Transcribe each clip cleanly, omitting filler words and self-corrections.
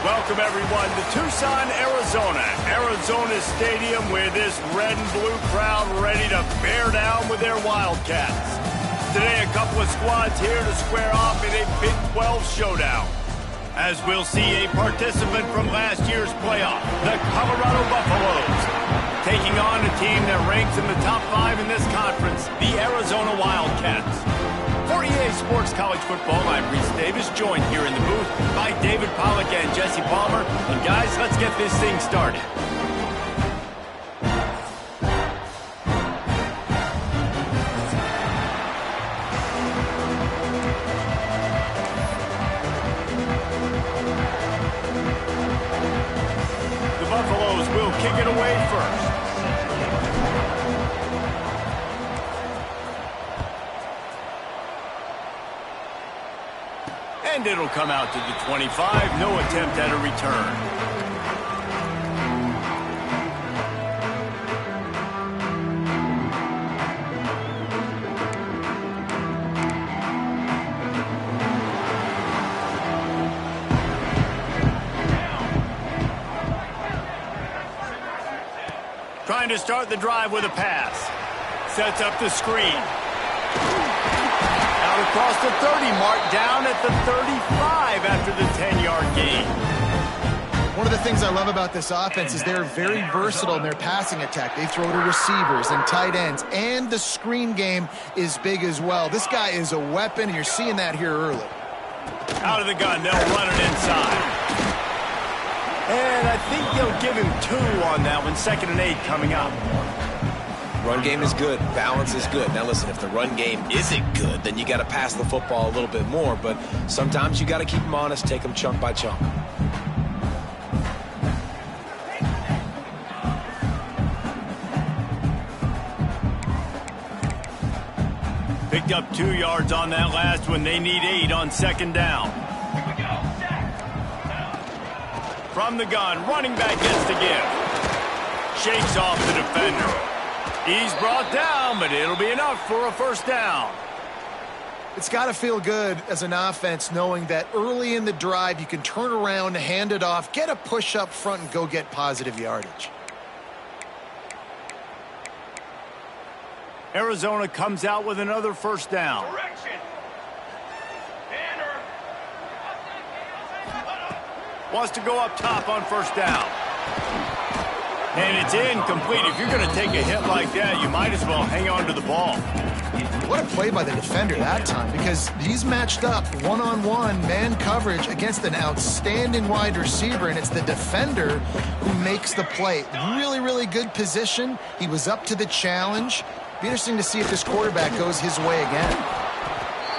Welcome, everyone, to Tucson, Arizona. Arizona's stadium with this red and blue crowd ready to bear down with their Wildcats. Today, a couple of squads here to square off in a Big 12 showdown. As we'll see a participant from last year's playoff, the Colorado Buffaloes, taking on a team that ranks in the top 5 in this conference, the Arizona Wildcats. For EA Sports College Football, I'm Reese Davis, joined here in the booth by David Pollack and Jesse Palmer. And guys, let's get this thing started. The Buffaloes will kick it away first. And it'll come out to the 25. No attempt at a return. Trying to start the drive with a pass. Sets up the screen. Across the 30 mark, down at the 35 after the 10-yard gain. One of the things I love about this offense is they're very versatile in their passing attack. They throw to receivers and tight ends, and the screen game is big as well. This guy is a weapon, and you're seeing that here early. Out of the gun, they'll run it inside. And I think they'll give him 2 on that one. 2nd and 8 coming up. Run game is good. Balance is good. Now, listen, if the run game isn't good, then you got to pass the football a little bit more. But sometimes you got to keep them honest, take them chunk by chunk. Picked up 2 yards on that last one. They need 8 on 2nd down. From the gun, running back gets the give. Shakes off the defender. He's brought down, but it'll be enough for a 1st down. It's got to feel good as an offense knowing that early in the drive you can turn around, hand it off, get a push up front, and go get positive yardage. Arizona comes out with another 1st down. Wants to go up top on 1st down. And it's incomplete. If you're going to take a hit like that, you might as well hang on to the ball. What a play by the defender that time, because he's matched up one-on-one man coverage against an outstanding wide receiver, and it's the defender who makes the play. Really, really good position. He was up to the challenge. Be interesting to see if this quarterback goes his way again.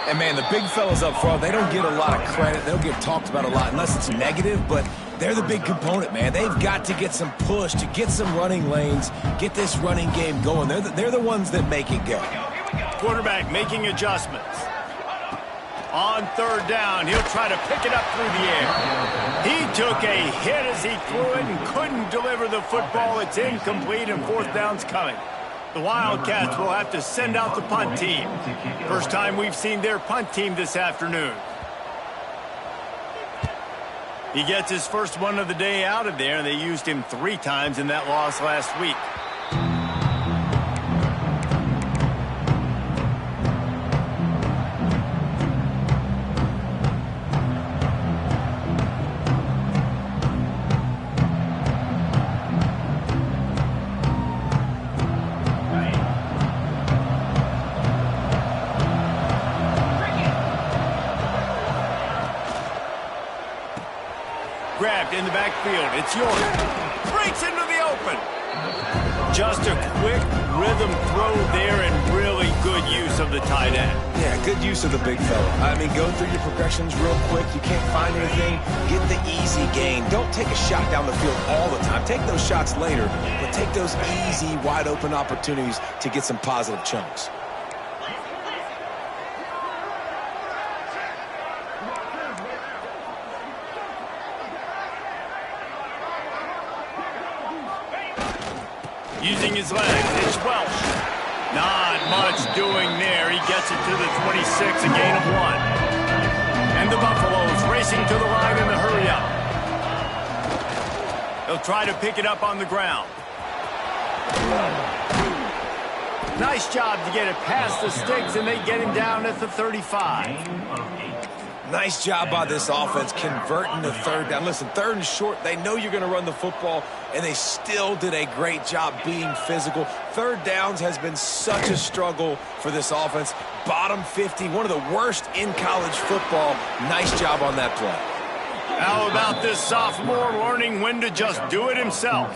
And, man, the big fellas up front, they don't get a lot of credit. They'll get talked about a lot unless it's negative, but They're the big component, man. They've got to get some push, to get some running lanes, get this running game going. They're the ones that make it go. Quarterback making adjustments. On third down, he'll try to pick it up through the air. He took a hit as he threw it and couldn't deliver the football. It's incomplete and fourth down's coming. The Wildcats will have to send out the punt team. First time we've seen their punt team this afternoon. He gets his first one of the day out of there, and they used him 3 times in that loss last week. Grabbed in the backfield. It's yours. Breaks into the open. Just a quick rhythm throw there and really good use of the tight end. Yeah, good use of the big fella. I mean, go through your progressions real quick. You can't find anything. Get the easy gain. Don't take a shot down the field all the time. Take those shots later, but take those easy, wide-open opportunities to get some positive chunks. Using his legs, it's Welsh. Not much doing there. He gets it to the 26, a gain of 1. And the Buffaloes racing to the line in the hurry-up. They'll try to pick it up on the ground. Nice job to get it past the sticks, and they get him down at the 35. Nice job by this offense converting the third down. Listen, third and short, they know you're going to run the football, and they still did a great job being physical. Third downs has been such a struggle for this offense. Bottom 50, one of the worst in college football. Nice job on that play. How about this sophomore learning when to just do it himself?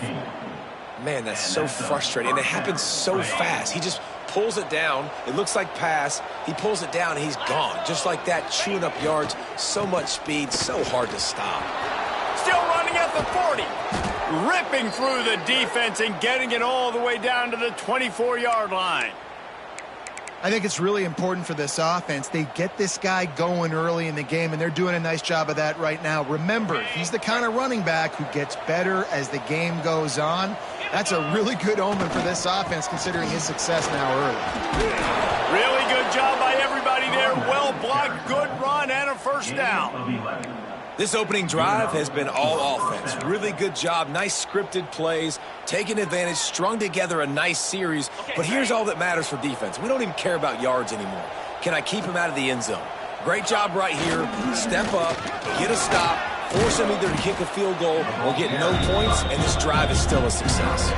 Man, that's so frustrating, and it happens so fast. He just pulls it down. It looks like pass. He pulls it down, and he's gone. Just like that, chewing up yards. So much speed, so hard to stop. Still running at the 40. Ripping through the defense and getting it all the way down to the 24-yard line. I think it's really important for this offense. They get this guy going early in the game, and they're doing a nice job of that right now. Remember, he's the kind of running back who gets better as the game goes on. That's a really good omen for this offense, considering his success now early. Really good job by everybody there. Well blocked, good run, and a first down. This opening drive has been all offense. Really good job. Nice scripted plays, taking advantage, strung together a nice series. But here's all that matters for defense. We don't even care about yards anymore. Can I keep him out of the end zone? Great job right here. Step up, get a stop, force him either to kick a field goal or get no points, and this drive is still a success.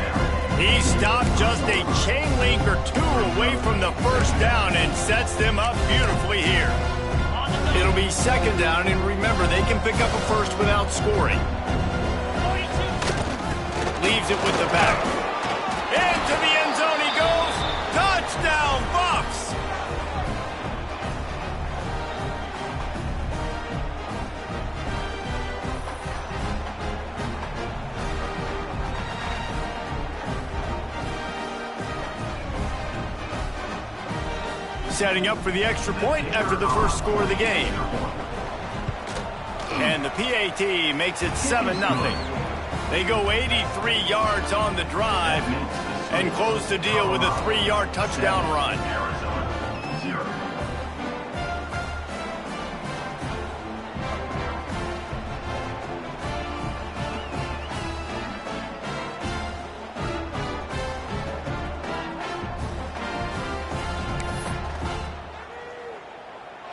He stopped just a chain link or 2 away from the first down and sets them up beautifully here. It'll be second down, and remember, they can pick up a first without scoring. Leaves it with the back. Into the end zone he goes. Touchdown, Buffs! Setting up for the extra point after the first score of the game. And the PAT makes it 7-0. They go 83 yards on the drive and close the deal with a 3-yard touchdown run.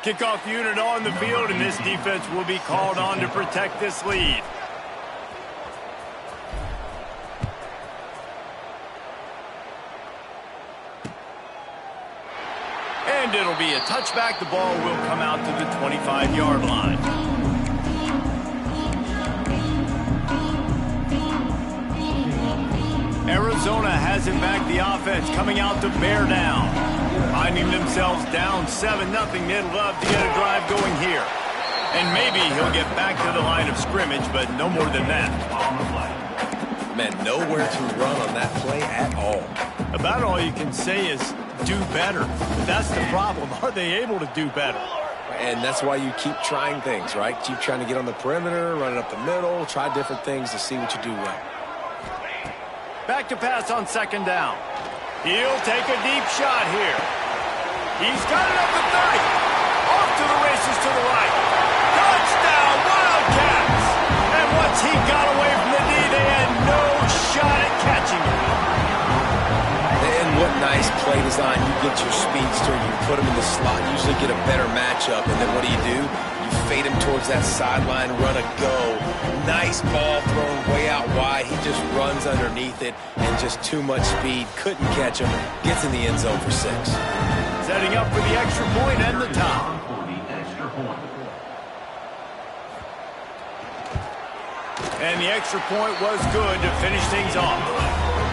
Kickoff unit on the field, and this defense will be called on to protect this lead. And it'll be a touchback. The ball will come out to the 25-yard line. Arizona has it back, the offense coming out to bear down. Finding themselves down 7-0. They'd love to get a drive going here. And maybe he'll get back to the line of scrimmage, but no more than that. Man, nowhere to run on that play at all. About all you can say is do better. But that's the problem. Are they able to do better? And that's why you keep trying things, right? Keep trying to get on the perimeter, run it up the middle, try different things to see what you do well. Back to pass on second down. He'll take a deep shot here. He's got it up to 30. Off to the races to the right. Touchdown, Wildcats! And once he got away from the D, they had no shot at catching him. And what nice play design. You get your speedster, you put him in the slot, usually get a better matchup, and then what do? You fade him towards that sideline, run a go. Nice ball thrown way out wide. He just runs underneath it, and just too much speed. Couldn't catch him. Gets in the end zone for 6. Setting up for the extra point and the top. And the extra point was good to finish things off.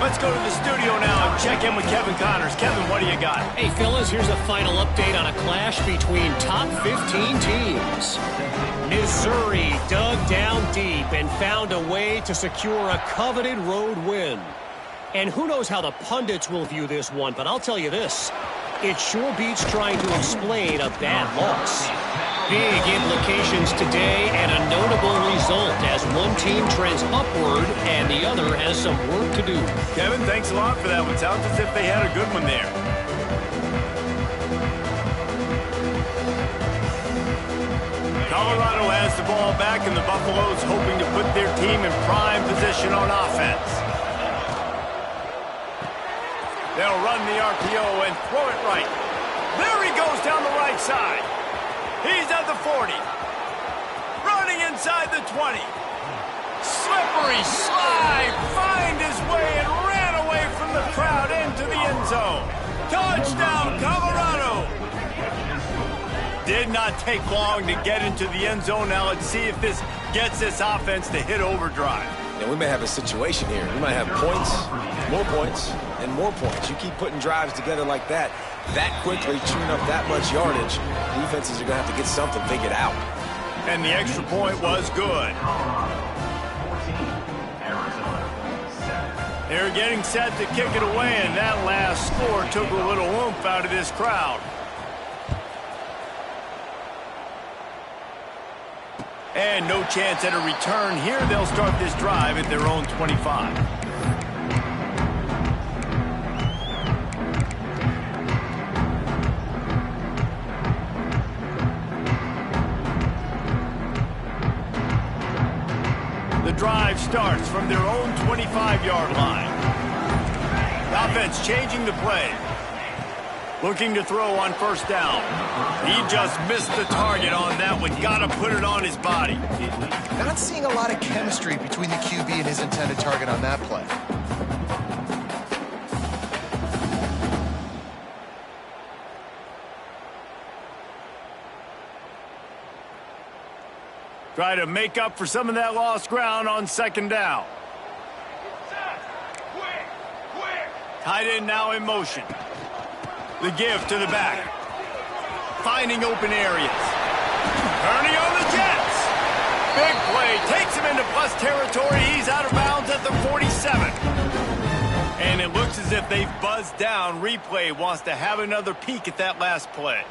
Let's go to the studio now and check in with Kevin Connors. Kevin, what do you got? Hey, fellas, here's a final update on a clash between top 15 teams. Missouri dug down deep and found a way to secure a coveted road win. And who knows how the pundits will view this one, but I'll tell you this. It sure beats trying to explain a bad loss. Big implications today and a notable result as one team trends upward and the other has some work to do. Kevin, thanks a lot for that one. Sounds as if they had a good one there. Colorado has the ball back, and the Buffaloes hoping to put their team in prime position on offense. They'll run the RPO and throw it right. There he goes down the right side. He's at the 40. Running inside the 20. Slippery slide. Find his way and ran away from the crowd into the end zone. Touchdown, Colorado. Did not take long to get into the end zone. Now let's see if this gets this offense to hit overdrive. And we may have a situation here. We might have points, and more points. You keep putting drives together like that quickly, chewing up that much yardage, defenses are going to have to get something figured out. And the extra point was good. They're getting set to kick it away, and that last score took a little oomph out of this crowd. And no chance at a return here. They'll start this drive at their own 25. The drive starts from their own 25-yard line. The offense changing the play. Looking to throw on first down. He just missed the target on that one. Got to put it on his body. Not seeing a lot of chemistry between the QB and his intended target on that play. Try to make up for some of that lost ground on second down. Tight end now in motion. The give to the back. Finding open areas. Turning on the Jets. Big play. Takes him into plus territory. He's out of bounds at the 47. And it looks as if they've buzzed down. Replay wants to have another peek at that last play.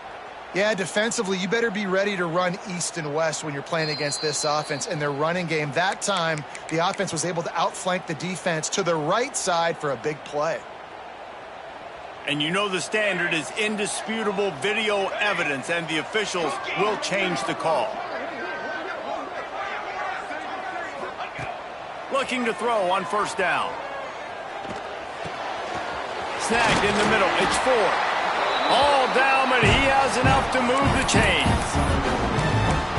Yeah, defensively, you better be ready to run east and west when you're playing against this offense. And their running game, that time, the offense was able to outflank the defense to the right side for a big play. And you know the standard is indisputable video evidence, and the officials will change the call. Looking to throw on first down. Snagged in the middle. It's 4. All down, but he has enough to move the chains.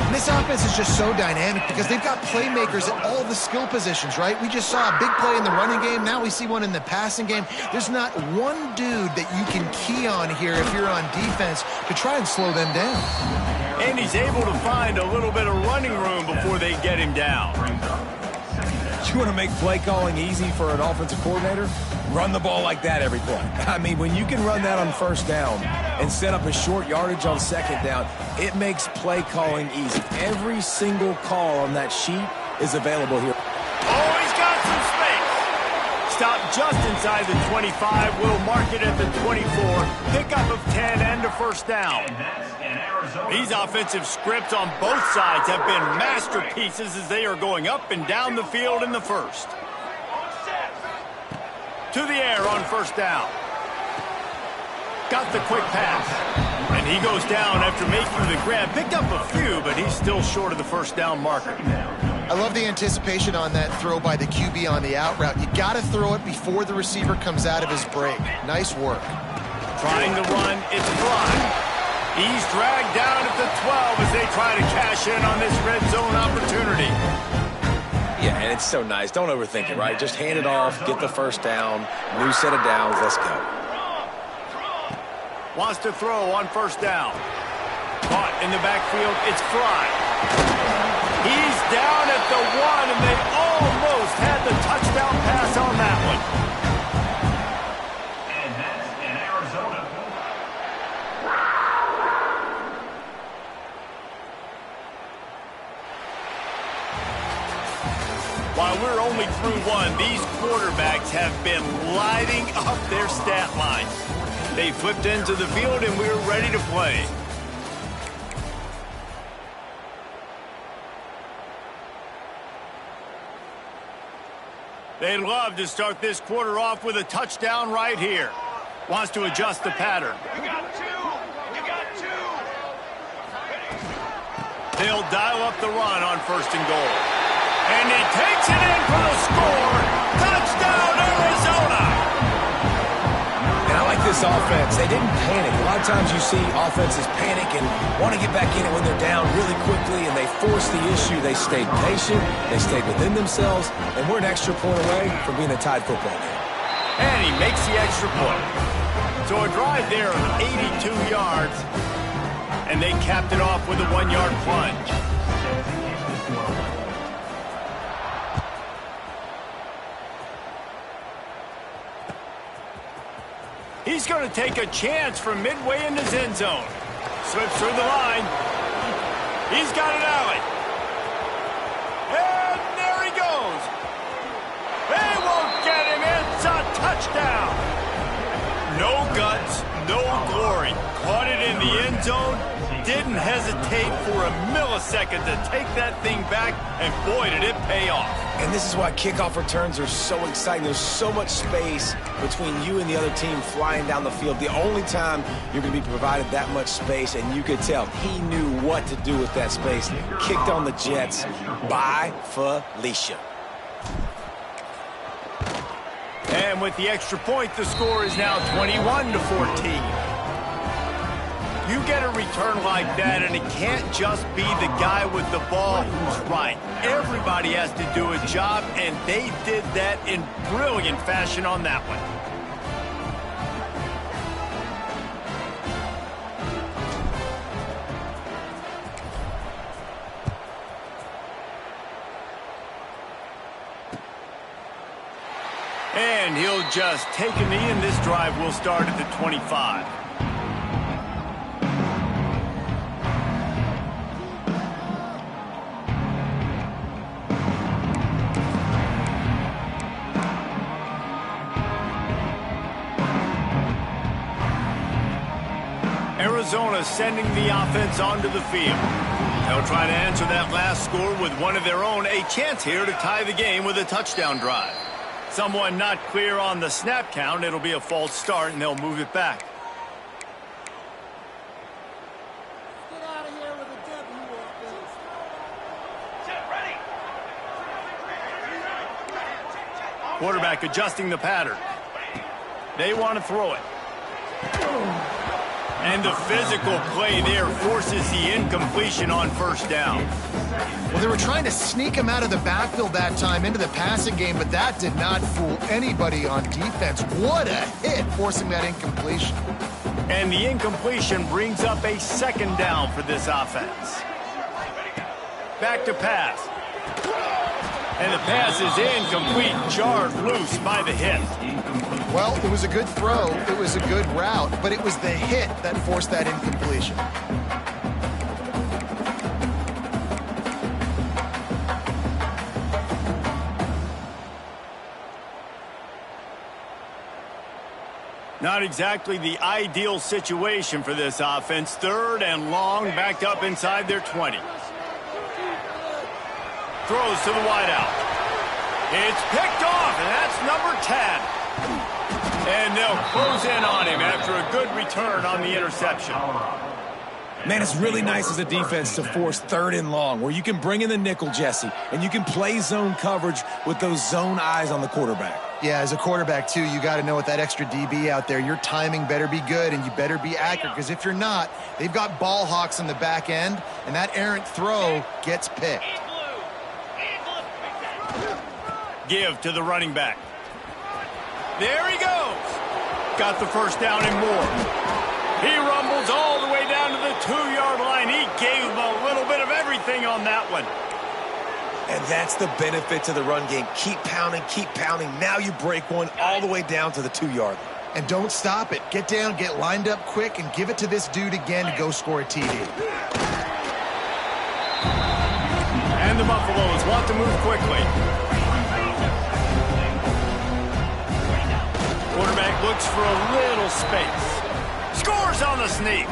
And this offense is just so dynamic because they've got playmakers at all the skill positions, right? We just saw a big play in the running game. Now we see one in the passing game. There's not one dude that you can key on here if you're on defense to try and slow them down. And he's able to find a little bit of running room before they get him down. You want to make play calling easy for an offensive coordinator? Run the ball like that every play. I mean, when you can run that on first down and set up a short yardage on second down, it makes play calling easy. Every single call on that sheet is available here. Oh, he's got some space. Stop just inside the 25. We'll mark it at the 24. Pickup of 10 and a first down. These offensive scripts on both sides have been masterpieces as they are going up and down the field in the first. To the air on first down. Got the quick pass. And he goes down after making the grab. Picked up a few, but he's still short of the first down marker. I love the anticipation on that throw by the QB on the out route. You got to throw it before the receiver comes out of his break. Nice work. Trying to run, it's fly. He's dragged down at the 12 as they try to cash in on this red zone opportunity. Yeah, and it's so nice. Don't overthink it, right? Just hand it off, get the first down, new set of downs, let's go. Wants to throw on first down. Caught in the backfield, it's Fry. He's down at the 1, and they almost had the touchdown pass on that one. And that's in Arizona. While we're only through one, these quarterbacks have been lighting up their stat line. They flipped into the field, and we're ready to play. They'd love to start this quarter off with a touchdown right here. Wants to adjust the pattern. You got two. You got two. They'll dial up the run on first and goal. And he takes it in for the score. Touchdown, Arizona! And I like this offense. They didn't panic. A lot of times you see offenses panic and want to get back in it when they're down really quickly, and they force the issue. They stayed patient. They stayed within themselves, and we're an extra point away from being a tied football game. And he makes the extra point. So a drive there of 82 yards, and they capped it off with a 1-yard plunge. He's going to take a chance from midway in his end zone. Slips through the line. He's got an alley. And there he goes. They won't get him. It's a touchdown. No guts, no glory. Caught it in the end zone. Didn't hesitate for a millisecond to take that thing back, and boy, did it pay off. And this is why kickoff returns are so exciting. There's so much space between you and the other team flying down the field. The only time you're going to be provided that much space, and you could tell he knew what to do with that space. Kicked on the Jets. Bye, Felicia. And with the extra point, the score is now 21-14. You get a return like that, and it can't just be the guy with the ball who's right. Everybody has to do a job, and they did that in brilliant fashion on that one. And he'll just take a knee, and this drive will start at the 25. Arizona sending the offense onto the field. They'll try to answer that last score with one of their own. A chance here to tie the game with a touchdown drive. Someone not clear on the snap count. It'll be a false start, and they'll move it back. Get out of here with a W offense. Ready. Quarterback adjusting the pattern. They want to throw it. And the physical play there forces the incompletion on first down. Well, they were trying to sneak him out of the backfield that time into the passing game, but that did not fool anybody on defense. What a hit, forcing that incompletion. And the incompletion brings up a second down for this offense. Back to pass. And the pass is incomplete, jarred loose by the hit. Well, it was a good throw, it was a good route, but it was the hit that forced that incompletion. Not exactly the ideal situation for this offense. 3rd and long, backed up inside their 20. Throws to the wideout. It's picked off, and that's number 10. And they'll close in on him after a good return on the interception. Man, it's really nice as a defense to force 3rd and long, where you can bring in the nickel, Jesse, and you can play zone coverage with those zone eyes on the quarterback. Yeah, as a quarterback, too, you got to know with that extra DB out there, your timing better be good and you better be accurate, because if you're not, they've got ball hawks in the back end, and that errant throw gets picked. Give to the running back. There he goes. Got the first down and more. He rumbles all the way down to the 2-yard line. He gave him a little bit of everything on that one. And that's the benefit to the run game. Keep pounding, keep pounding. Now you break one all the way down to the 2-yard line. And don't stop it. Get down, get lined up quick, and give it to this dude again to go score a TD. And the Buffaloes want to move quickly. Quarterback looks for a little space. Scores on the sneak.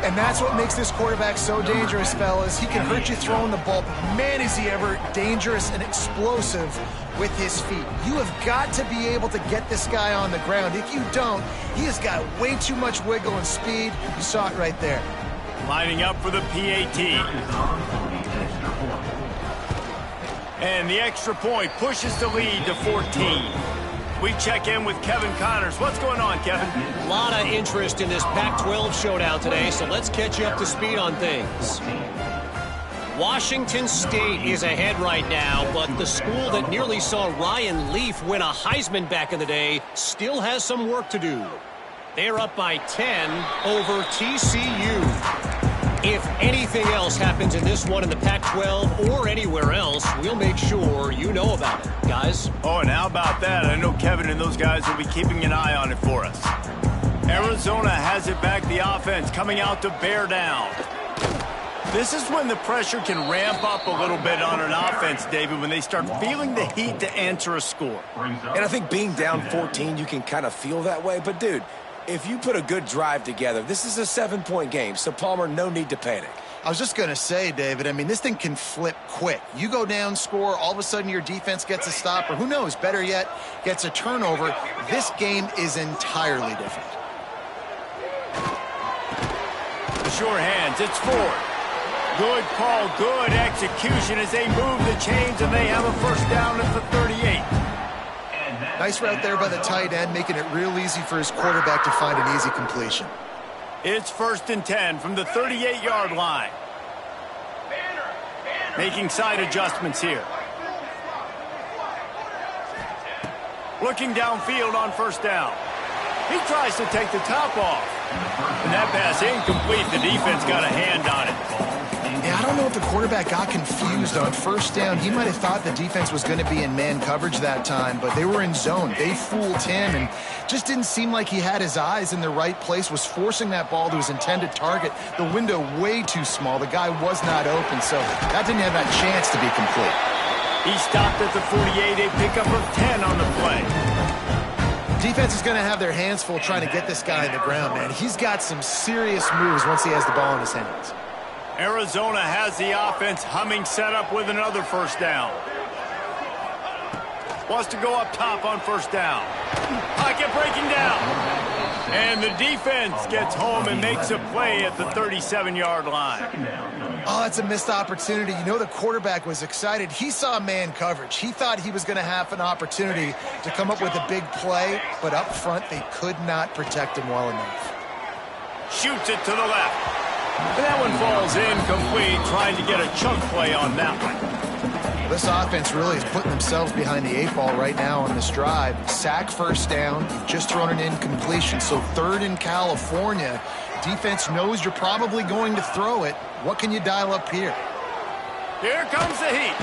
And that's what makes this quarterback so dangerous, fellas. He can hurt you throwing the ball, but man, is he ever dangerous and explosive with his feet. You have got to be able to get this guy on the ground. If you don't, he has got way too much wiggle and speed. You saw it right there. Lining up for the PAT. And the extra point pushes the lead to 14. We check in with Kevin Connors. What's going on, Kevin? A lot of interest in this Pac-12 showdown today, so let's catch you up to speed on things. Washington State is ahead right now, but the school that nearly saw Ryan Leaf win a Heisman back in the day still has some work to do. They're up by 10 over TCU. If anything else happens in this one in the Pac-12 or anywhere else, we'll make sure you know about it, guys. Oh, and how about that? I know Kevin and those guys will be keeping an eye on it for us. Arizona has it back, the offense coming out to bear down. This is when the pressure can ramp up a little bit on an offense, David, when they start feeling the heat to answer a score. And I think being down 14, you can kind of feel that way. But, dude, if you put a good drive together, this is a 7-point game, so Palmer, no need to panic. I was just going to say, David, I mean, this thing can flip quick. You go down, score, all of a sudden your defense gets a stop, or who knows, better yet, gets a turnover. This game is entirely different. Sure hands, it's Ford. Good call, good execution as they move the chains, and they have a first down at the 38. Nice route there by the tight end, making it real easy for his quarterback to find an easy completion. It's 1st and 10 from the 38-yard line. Making side adjustments here. Looking downfield on first down. He tries to take the top off. And that pass incomplete. The defense got a hand on it. Yeah, I don't know if the quarterback got confused on first down. He might have thought the defense was going to be in man coverage that time, but they were in zone. They fooled him and just didn't seem like he had his eyes in the right place, was forcing that ball to his intended target. The window way too small. The guy was not open, so that didn't have that chance to be complete. He stopped at the 48, a pickup of 10 on the play. Defense is going to have their hands full trying to get this guy on the ground, man. He's got some serious moves once he has the ball in his hands. Arizona has the offense humming, set up with another first down. Wants to go up top on first down. Pocket breaking down. And the defense gets home and makes a play at the 37-yard line. Oh, that's a missed opportunity. You know the quarterback was excited. He saw man coverage. He thought he was going to have an opportunity to come up with a big play, but up front they could not protect him well enough. Shoots it to the left. And that one falls incomplete, trying to get a chunk play on that one. This offense really is putting themselves behind the 8 ball right now on this drive. Sack first down, just thrown an incompletion. So 3rd in California. Defense knows you're probably going to throw it. What can you dial up here? Here comes the heat.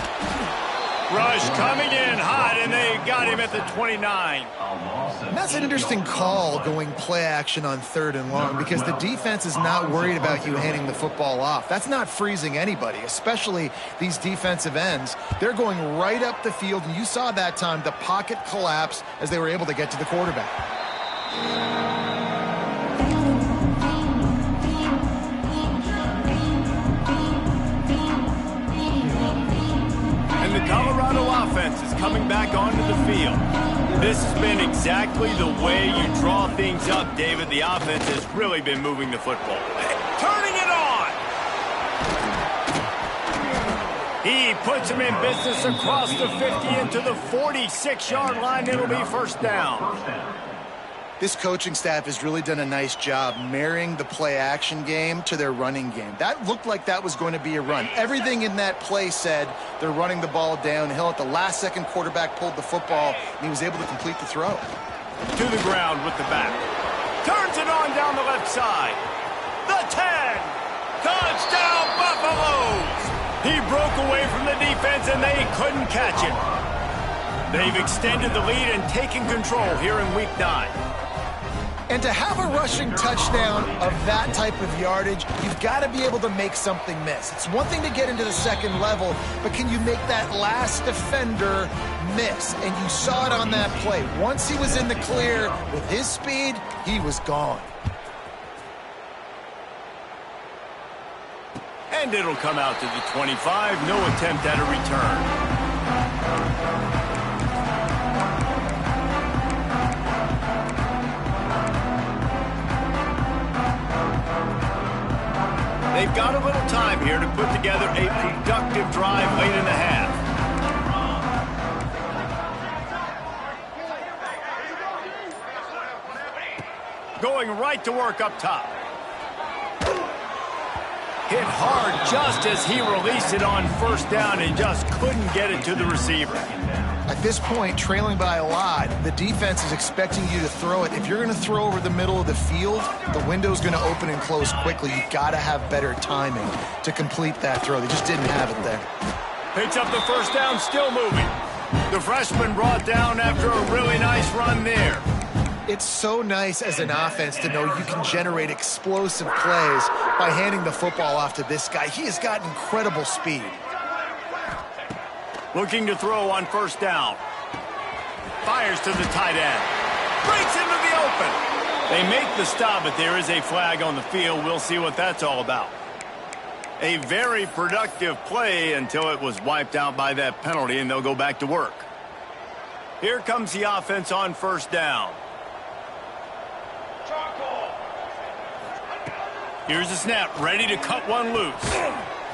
Rush coming in hot, and they got him at the 29. And that's an interesting call, going play action on 3rd and long, because the defense is not worried about you handing the football off. That's not freezing anybody, especially these defensive ends. They're going right up the field, and you saw that time the pocket collapse as they were able to get to the quarterback. The Colorado offense is coming back onto the field. This has been exactly the way you draw things up, David. The offense has really been moving the football. Turning it on! He puts him in business across the 50 into the 46-yard line. It'll be first down. This coaching staff has really done a nice job marrying the play-action game to their running game. That looked like that was going to be a run. Everything in that play said they're running the ball downhill. At the last second, quarterback pulled the football, and he was able to complete the throw. To the ground with the back. Turns it on down the left side. The 10. Touchdown, Buffaloes! He broke away from the defense, and they couldn't catch it. They've extended the lead and taken control here in Week 9. And to have a rushing touchdown of that type of yardage, you've got to be able to make something miss. It's one thing to get into the second level, but can you make that last defender miss? And you saw it on that play. Once he was in the clear with his speed, he was gone. And it'll come out to the 25. No attempt at a return. They've got a little time here to put together a productive drive late in the half. Going right to work up top. Hit hard just as he released it on first down and just couldn't get it to the receiver. At this point, trailing by a lot, the defense is expecting you to throw it. If you're going to throw over the middle of the field, the window's going to open and close quickly. You've got to have better timing to complete that throw. They just didn't have it there. Picks up the first down, still moving. The freshman brought down after a really nice run there. It's so nice as an offense to know you can generate explosive plays by handing the football off to this guy. He has got incredible speed. Looking to throw on first down. Fires to the tight end. Breaks into the open. They make the stop, but there is a flag on the field. We'll see what that's all about. A very productive play until it was wiped out by that penalty, and they'll go back to work. Here comes the offense on first down. Here's the snap, ready to cut one loose.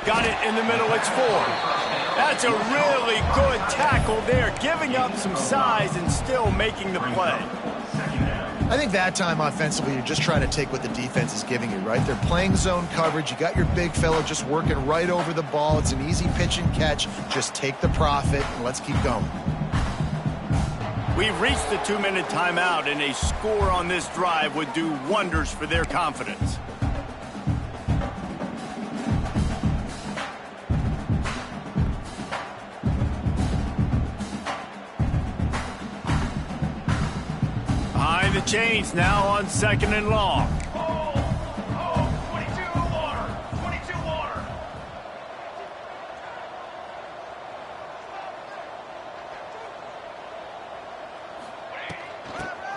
Got it in the middle, it's 4. That's a really good tackle there, giving up some size and still making the play. I think that time offensively, you're just trying to take what the defense is giving you, right? They're playing zone coverage. You got your big fellow just working right over the ball. It's an easy pitch and catch. Just take the profit and let's keep going. We've reached the 2-minute timeout, and a score on this drive would do wonders for their confidence. Behind the chains now on 2nd and long. 22 water. 22 water.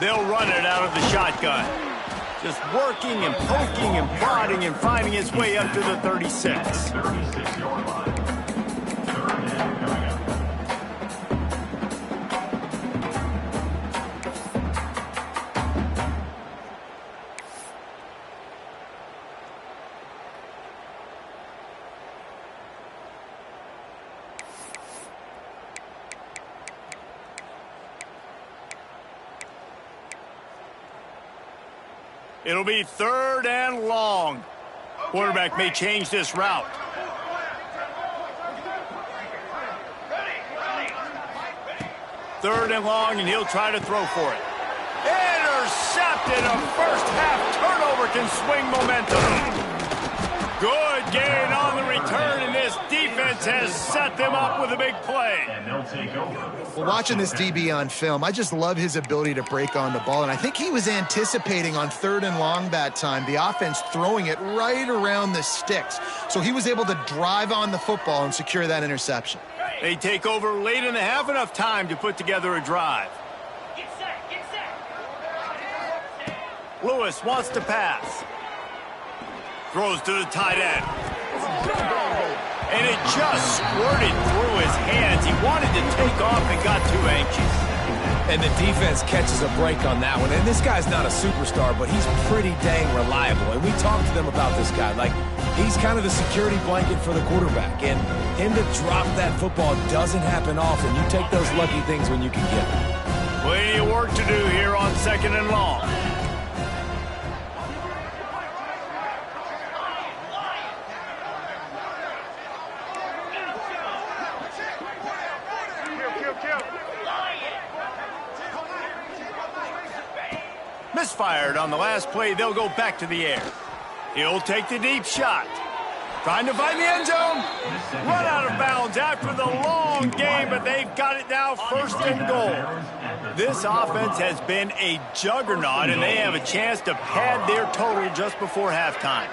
They'll run it out of the shotgun. Just working and poking and prodding and finding his way up to the 36. 36-yard line. It'll be 3rd and long. Quarterback may change this route. Third and long, and he'll try to throw for it. Intercepted. A first half turnover can swing momentum. Good gain on the return, and this defense defense has set them up with a big play. And they'll take over. Well, watching this DB on film, I just love his ability to break on the ball, and I think he was anticipating on 3rd and long that time, the offense throwing it right around the sticks. So he was able to drive on the football and secure that interception. They take over late in the half, enough time to put together a drive. Get set, get set. Lewis wants to pass. Throws to the tight end. And it just squirted through his hands. He wanted to take off and got too anxious. And the defense catches a break on that one. And this guy's not a superstar, but he's pretty dang reliable. And we talked to them about this guy. Like, he's kind of the security blanket for the quarterback. And him to drop that football doesn't happen often. You take those lucky things when you can get them. Plenty of work to do here on 2nd and long. Misfired on the last play. They'll go back to the air. He'll take the deep shot. Trying to find the end zone. Run out of bounds after the long game, but they've got it now 1st and goal. This offense has been a juggernaut, and they have a chance to pad their total just before halftime.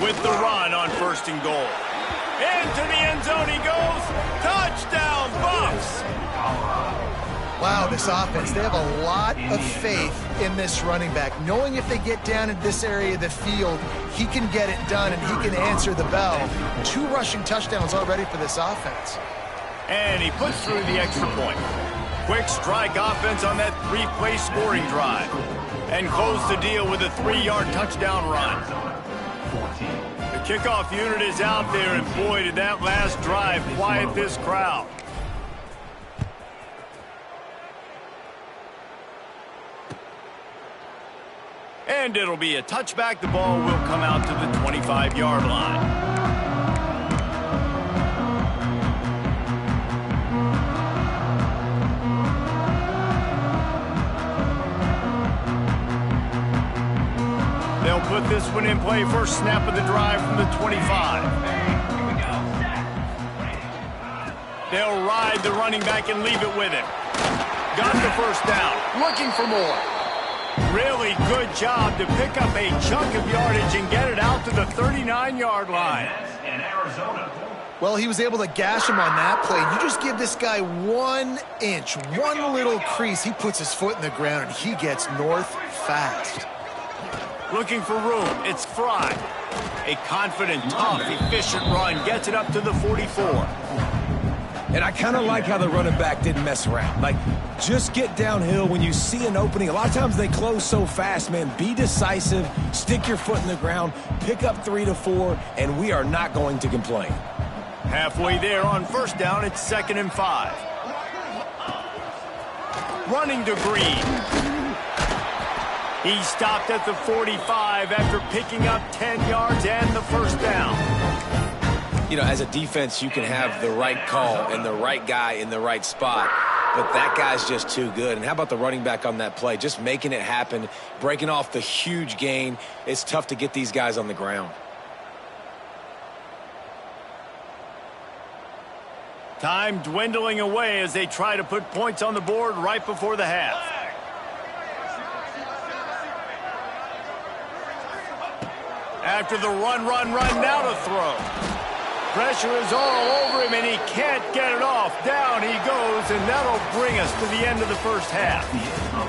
With the run on 1st and goal. Into the end zone he goes. Touchdown, Buffs! Wow, this offense, they have a lot of faith in this running back, knowing if they get down in this area of the field, he can get it done and he can answer the bell. 2 rushing touchdowns already for this offense. And he puts through the extra point. Quick strike offense on that 3-play scoring drive. And close the deal with a 3-yard touchdown run. The kickoff unit is out there, and boy, did that last drive quiet this crowd. And it'll be a touchback. The ball will come out to the 25-yard line. They'll put this one in play. First snap of the drive from the 25. They'll ride the running back and leave it with him. Got the first down. Looking for more. Really good job to pick up a chunk of yardage and get it out to the 39-yard line. In Arizona. Well, he was able to gash him on that play. You just give this guy 1 inch, one little crease, he puts his foot in the ground and he gets north fast. Looking for room. It's Fry. A confident, tough, efficient run gets it up to the 44. And I kind of like how the running back didn't mess around. Like, just get downhill when you see an opening. A lot of times they close so fast, man. Be decisive, stick your foot in the ground, pick up 3 to 4, and we are not going to complain. Halfway there on first down, it's 2nd and 5. Running to Green. He stopped at the 45 after picking up 10 yards and the first down. You know, as a defense, you can have the right call and the right guy in the right spot, but that guy's just too good. And how about the running back on that play? Just making it happen, breaking off the huge gain. It's tough to get these guys on the ground. Time dwindling away as they try to put points on the board right before the half. After the run, now to throw. Pressure is all over him, and he can't get it off. Down he goes, and that'll bring us to the end of the first half.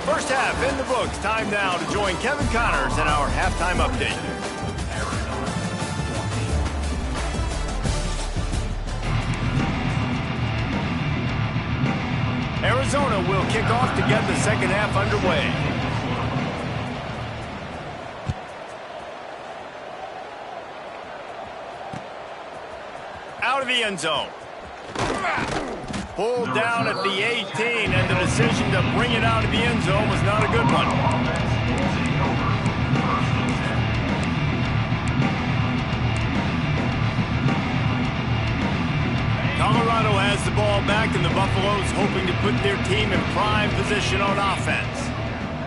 First half in the books. Time now to join Kevin Connors in our halftime update. Arizona will kick off to get the second half underway. Out of the end zone. Pulled down at the 18, and the decision to bring it out of the end zone was not a good one. Colorado has the ball back, and the Buffaloes hoping to put their team in prime position on offense.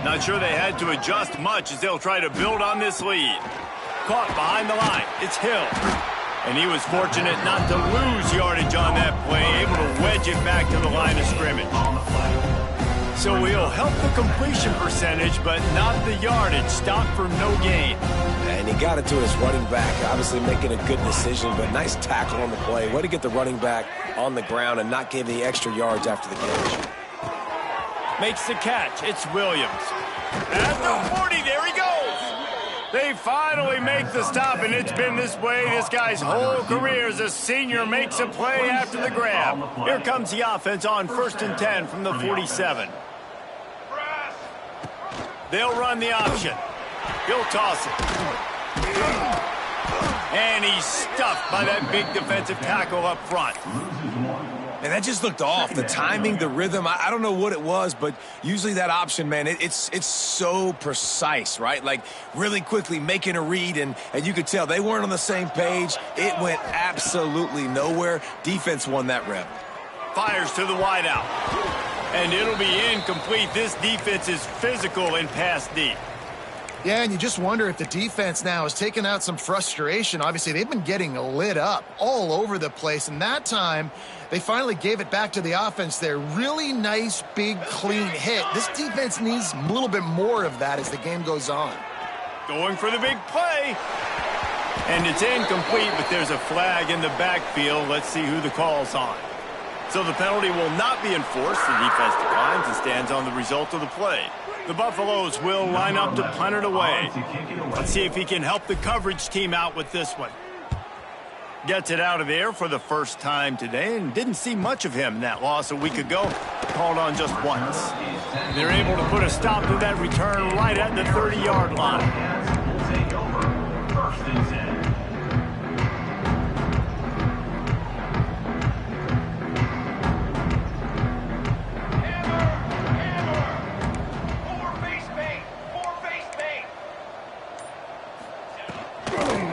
Not sure they had to adjust much as they'll try to build on this lead. Caught behind the line. It's Hill. And he was fortunate not to lose yardage on that play, able to wedge it back to the line of scrimmage. So he'll help the completion percentage, but not the yardage. Stop for no gain. And he got it to his running back, obviously making a good decision, but nice tackle on the play. Way to get the running back on the ground and not give the extra yards after the catch. Makes the catch. It's Williams. At the 40, there he goes. They finally make the stop, and it's been this way this guy's whole career as a senior makes a play after the grab. Here comes the offense on 1st and 10 from the 47. They'll run the option. He'll toss it. And he's stuffed by that big defensive tackle up front. And that just looked off. The timing, the rhythm, I don't know what it was, but usually that option, man, it's so precise, right? Like really quickly making a read, and you could tell they weren't on the same page. It went absolutely nowhere. Defense won that rep. Fires to the wideout. And it'll be incomplete. This defense is physical and pass deep. Yeah, and you just wonder if the defense now has taken out some frustration. Obviously, they've been getting lit up all over the place, and that time they finally gave it back to the offense there. Really nice, big, clean hit. This defense needs a little bit more of that as the game goes on. Going for the big play. And it's incomplete, but there's a flag in the backfield. Let's see who the call's on. So the penalty will not be enforced. The defense declines and stands on the result of the play. The Buffaloes will line up to punt it away. Let's see if he can help the coverage team out with this one. Gets it out of there for the first time today, and didn't see much of him in that loss a week ago. Called on just once. They're able to put a stop to that return right at the 30-yard line. Take over 1st and 10.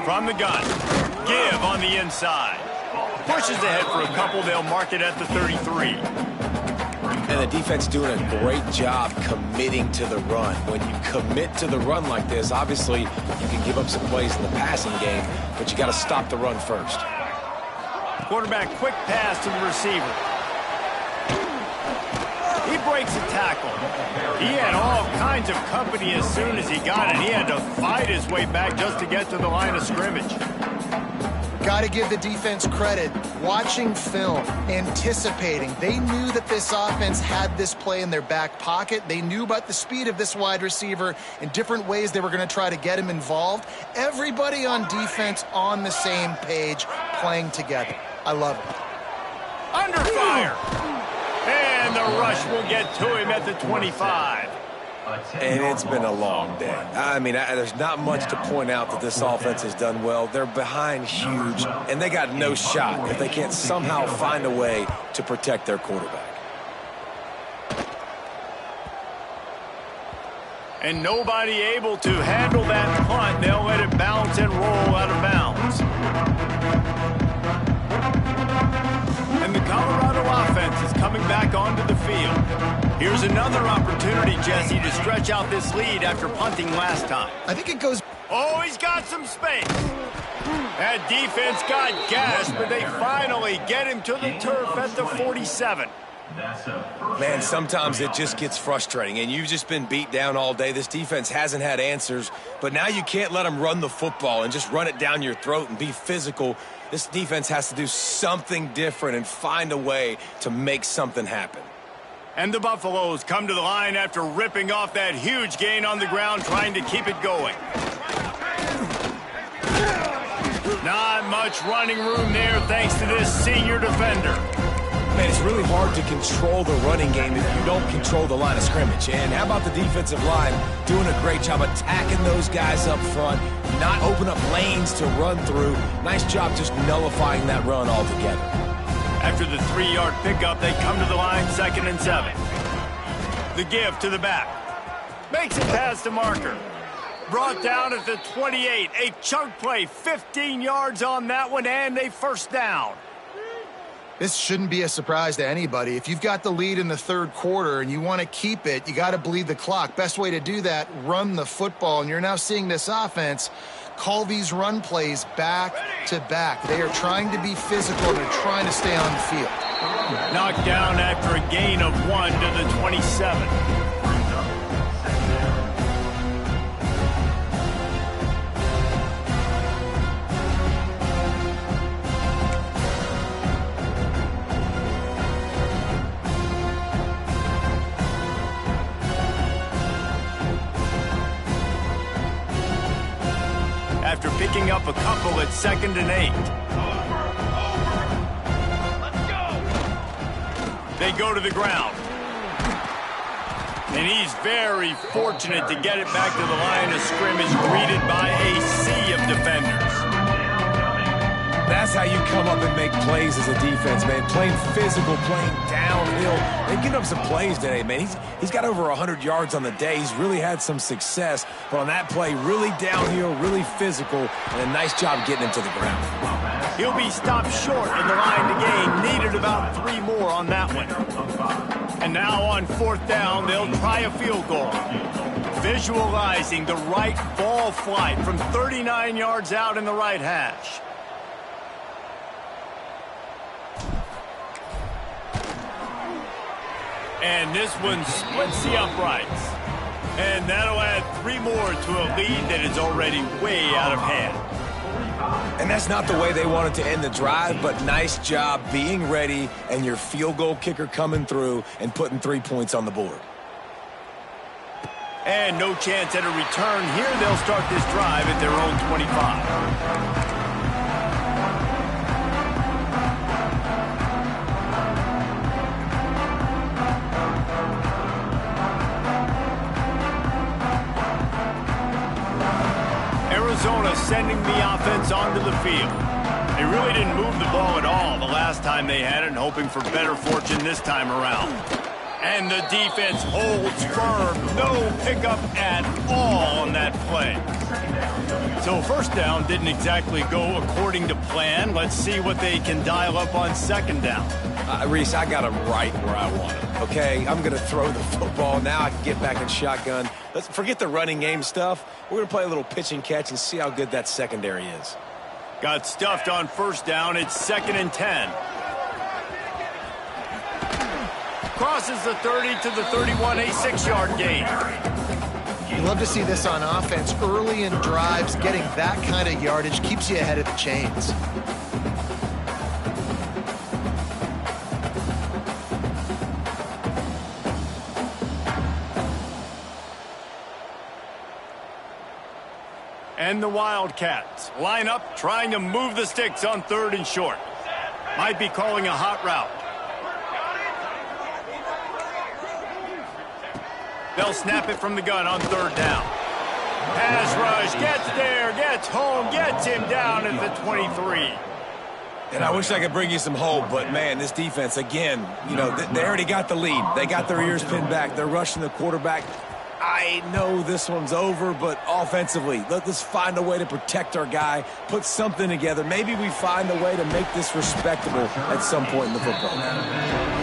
From the gun, give on the inside. Pushes ahead for a couple, they'll mark it at the 33. And the defense doing a great job committing to the run. When you commit to the run like this, obviously you can give up some plays in the passing game, but you got to stop the run first. Quarterback quick pass to the receiver. He breaks a tackle. He had all kinds of company as soon as he got it. He had to fight his way back just to get to the line of scrimmage. Got to give the defense credit. Watching film, anticipating. They knew that this offense had this play in their back pocket. They knew about the speed of this wide receiver and different ways they were going to try to get him involved. Everybody on defense on the same page, playing together. I love it. Under fire. And the rush will get to him at the 25. And it's been a long day. I mean, there's not much to point out that this offense has done well. They're behind huge, and they got no shot if they can't somehow find a way to protect their quarterback. And nobody able to handle that punt. They'll let it bounce and roll out of bounds. And the Colorado offense is coming back onto the field. Here's another opportunity, Jesse, to stretch out this lead after punting last time. I think it goes... Oh, he's got some space. That defense got gashed, but they finally get him to the turf at the 47. Man, sometimes it just gets frustrating, and you've just been beat down all day. This defense hasn't had answers, but now you can't let them run the football and just run it down your throat and be physical. This defense has to do something different and find a way to make something happen. And the Buffaloes come to the line after ripping off that huge gain on the ground, trying to keep it going. Not much running room there thanks to this senior defender. Man, it's really hard to control the running game if you don't control the line of scrimmage. And how about the defensive line doing a great job attacking those guys up front, not open up lanes to run through. Nice job just nullifying that run altogether. After the 3-yard pickup, they come to the line 2nd and 7. The give to the back. Makes it past the marker. Brought down at the 28. A chunk play, 15 yards on that one, and a first down. This shouldn't be a surprise to anybody. If you've got the lead in the third quarter and you want to keep it, you got to bleed the clock. Best way to do that, run the football. And you're now seeing this offense call these run plays back to back. They are trying to be physical. They're trying to stay on the field. Knocked down after a gain of 1 to the 27. After picking up a couple at 2nd and 8. They go to the ground. And he's very fortunate to get it back to the line of scrimmage, greeted by a sea of defenders. That's how you come up and make plays as a defense, man. Playing physical, playing downhill. They've given up some plays today, man. He's got over 100 yards on the day. He's really had some success. But on that play, really downhill, really physical, and a nice job getting him to the ground. He'll be stopped short of the line to gain. Needed about 3 more on that one. And now on 4th down, they'll try a field goal. Visualizing the right ball flight from 39 yards out in the right hash. And this one splits the uprights. And that'll add 3 more to a lead that is already way out of hand. And that's not the way they wanted to end the drive, but nice job being ready and your field goal kicker coming through and putting 3 points on the board. And no chance at a return here. They'll start this drive at their own 25. Arizona sending the offense onto the field. They really didn't move the ball at all the last time they had it, and hoping for better fortune this time around. And the defense holds firm. No pickup at all on that play. So 1st down didn't exactly go according to plan. Let's see what they can dial up on 2nd down. Reese, I got him right where I want him, okay? I'm going to throw the football. Now I can get back in shotgun. Let's forget the running game stuff. We're going to play a little pitch and catch and see how good that secondary is. Got stuffed on 1st down. It's 2nd and 10. Crosses the 30 to the 31, a 6-yard gain. You love to see this on offense. Early in drives, getting that kind of yardage keeps you ahead of the chains. And the Wildcats line up, trying to move the sticks on 3rd and short. Might be calling a hot route. They'll snap it from the gun on 3rd down. Pass rush, gets there, gets home, gets him down at the 23. And I wish I could bring you some hope, but, man, this defense, again, you know, they already got the lead. They got their ears pinned back. They're rushing the quarterback. I know this one's over, but offensively, let's find a way to protect our guy, put something together. Maybe we find a way to make this respectable at some point in the football.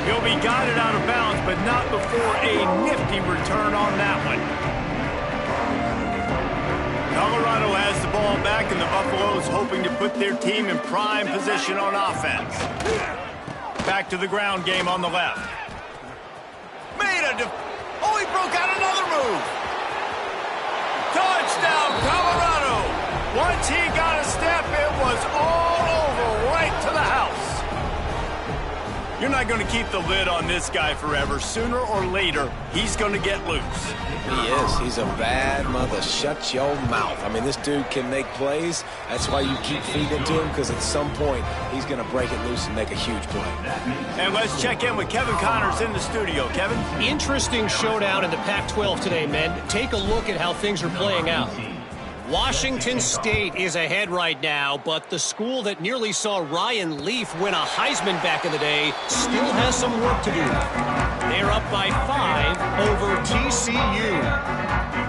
He'll be guided out of bounds, but not before a nifty return on that one. Colorado has the ball back, and the Buffaloes hoping to put their team in prime position on offense. Back to the ground game on the left. Oh, he broke out another move. Touchdown, Colorado. Once he got a step, it was all over, right to the house. You're not going to keep the lid on this guy forever. Sooner or later, he's going to get loose. He is. He's a bad mother. Shut your mouth. I mean, this dude can make plays. That's why you keep feeding to him, because at some point, he's going to break it loose and make a huge play. And let's check in with Kevin Connors in the studio. Kevin? Interesting showdown in the Pac-12 today, men. Take a look at how things are playing out. Washington State is ahead right now, but the school that nearly saw Ryan Leaf win a Heisman back in the day still has some work to do. They're up by 5 over TCU.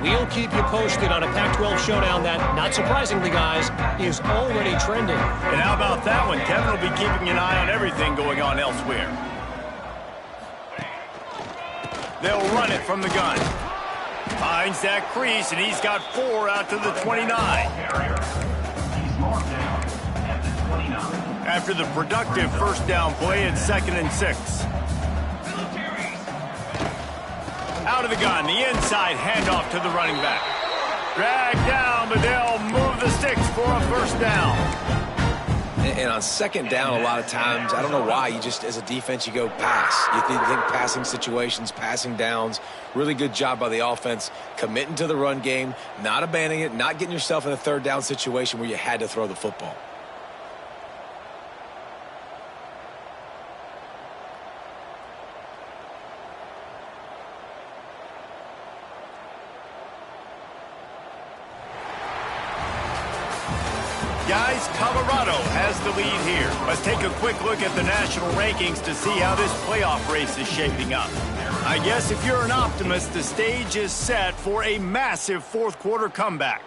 We'll keep you posted on a Pac-12 showdown that, not surprisingly, guys, is already trending. And how about that one? Kevin will be keeping an eye on everything going on elsewhere. They'll run it from the gun. Finds that crease, and he's got 4 out to the 29. He's marked down at the 29. After the productive first down play at 2nd and 6. Out of the gun, the inside handoff to the running back. Dragged down, but they'll move the sticks for a first down. And on 2nd down, a lot of times, I don't know why, you just, as a defense, you go pass. You think passing situations, passing downs. Really good job by the offense, committing to the run game, not abandoning it, not getting yourself in a 3rd down situation where you had to throw the football. Guys, Colorado has the lead here. Let's take a quick look at the national rankings to see how this playoff race is shaping up. I guess if you're an optimist, the stage is set for a massive 4th quarter comeback.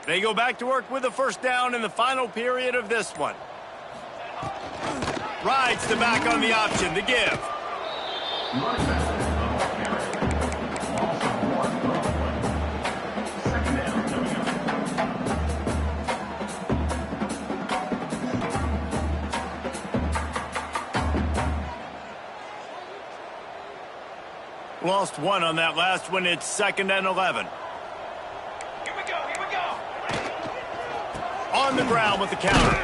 They go back to work with a first down in the final period of this one. Rides the back on the option, the give. Lost 1 on that last one. It's 2nd and 11. On the ground with the counter.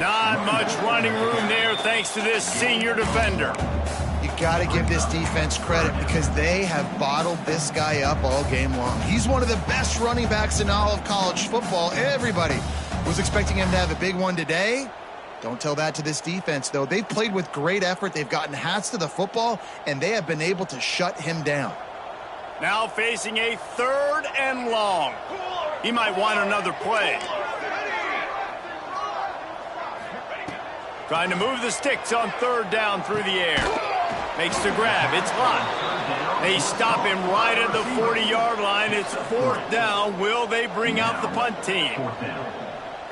Not much running room there thanks to this senior defender. You got to give this defense credit because they have bottled this guy up all game long. He's one of the best running backs in all of college football. Everybody was expecting him to have a big one today. Don't tell that to this defense, though. They've played with great effort. They've gotten hats to the football, and they have been able to shut him down. Now facing a 3rd and long. He might want another play. Trying to move the sticks on 3rd down through the air. Makes the grab. It's locked. They stop him right at the 40-yard line. It's 4th down. Will they bring out the punt team?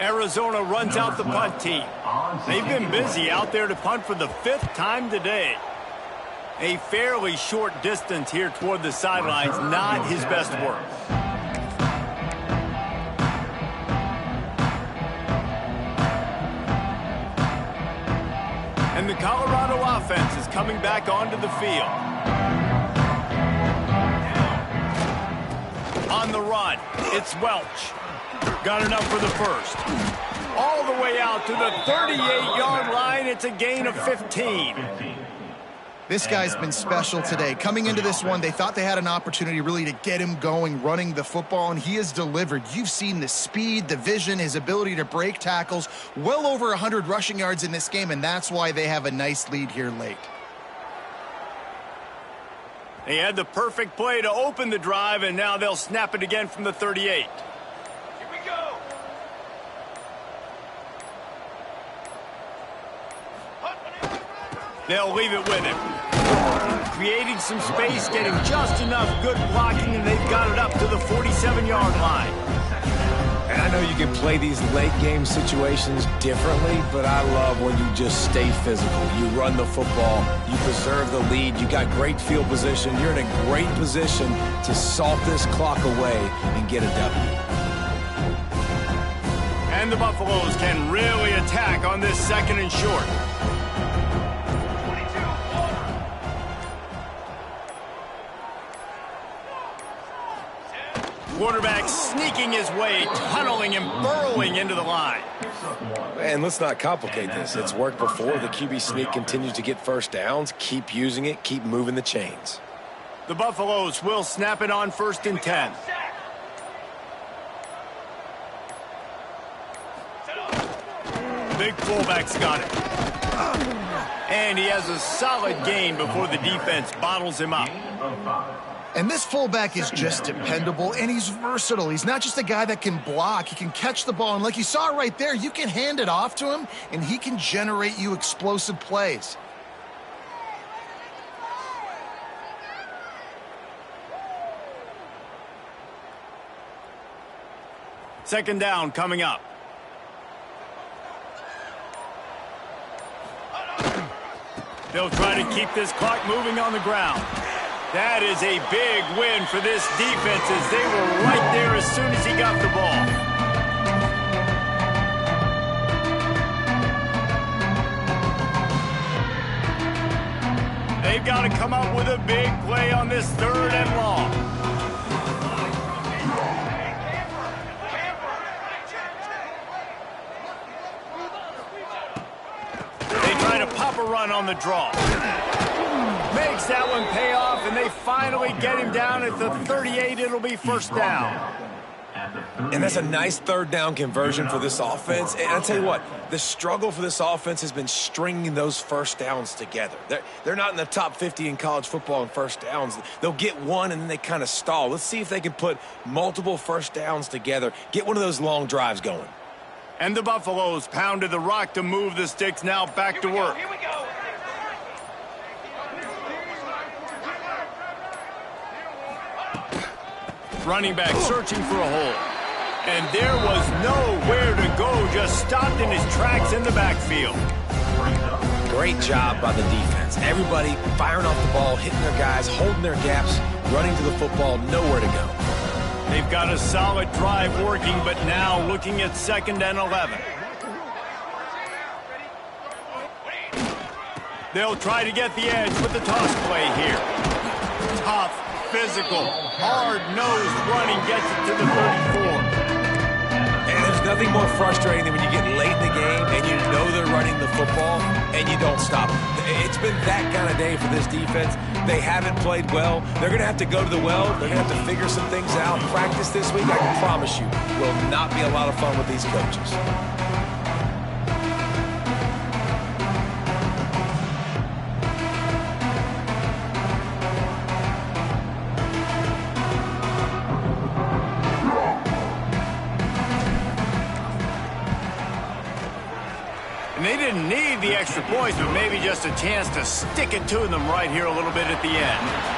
Arizona runs out the punt team. They've been busy out there to punt for the 5th time today. A fairly short distance here toward the sidelines. Not his best work. And the Colorado offense is coming back onto the field. On the run, it's Welch. Got enough for the first. All the way out to the 38-yard line. It's a gain of 15. This guy's been special today. Coming into this one, they thought they had an opportunity really to get him going, running the football, and he has delivered. You've seen the speed, the vision, his ability to break tackles. Well over 100 rushing yards in this game, and that's why they have a nice lead here late. They had the perfect play to open the drive, and now they'll snap it again from the 38. Here we go. They'll leave it with him. Creating some space, getting just enough good blocking, and they've got it up to the 47-yard line. And I know you can play these late-game situations differently, but I love when you just stay physical. You run the football, you preserve the lead, you got great field position, you're in a great position to salt this clock away and get a W. And the Buffaloes can really attack on this 2nd and short. Quarterback sneaking his way, tunneling and burrowing into the line. And let's not complicate this. It's worked before. The QB sneak continues to get first downs. Keep using it. Keep moving the chains. The Buffaloes will snap it on 1st and 10. big fullback's got it. And he has a solid gain before the defense bottles him up. And this fullback is just dependable, and he's versatile. He's not just a guy that can block. He can catch the ball, and like you saw right there, you can hand it off to him, and he can generate you explosive plays. Second down coming up. They'll try to keep this clock moving on the ground. That is a big win for this defense as they were right there as soon as he got the ball. They've got to come up with a big play on this 3rd and long. They try to pop a run on the draw. Makes that one pay off, and they finally get him down at the 38. It'll be first down. And that's a nice 3rd down conversion for this offense. And I'll tell you what, the struggle for this offense has been stringing those first downs together. They're not in the top 50 in college football in first downs. They'll get one, and then they kind of stall. Let's see if they can put multiple first downs together, get one of those long drives going. And the Buffaloes pounded the rock to move the sticks, now back to work. Here we go. Running back searching for a hole. And there was nowhere to go, just stopped in his tracks in the backfield. Great job by the defense. Everybody firing off the ball, hitting their guys, holding their gaps, running to the football, nowhere to go. They've got a solid drive working, but now looking at 2nd and 11. They'll try to get the edge with the toss play here. Tough, physical, hard-nosed running gets it to the 34. And there's nothing more frustrating than when you get late in the game and you know they're running the football and you don't stop them. It's been that kind of day for this defense. They haven't played well. They're going to have to go to the well. They're going to have to figure some things out. Practice this week, I can promise you, will not be a lot of fun with these coaches. And they didn't need the extra points, but maybe just a chance to stick it to them right here a little bit at the end.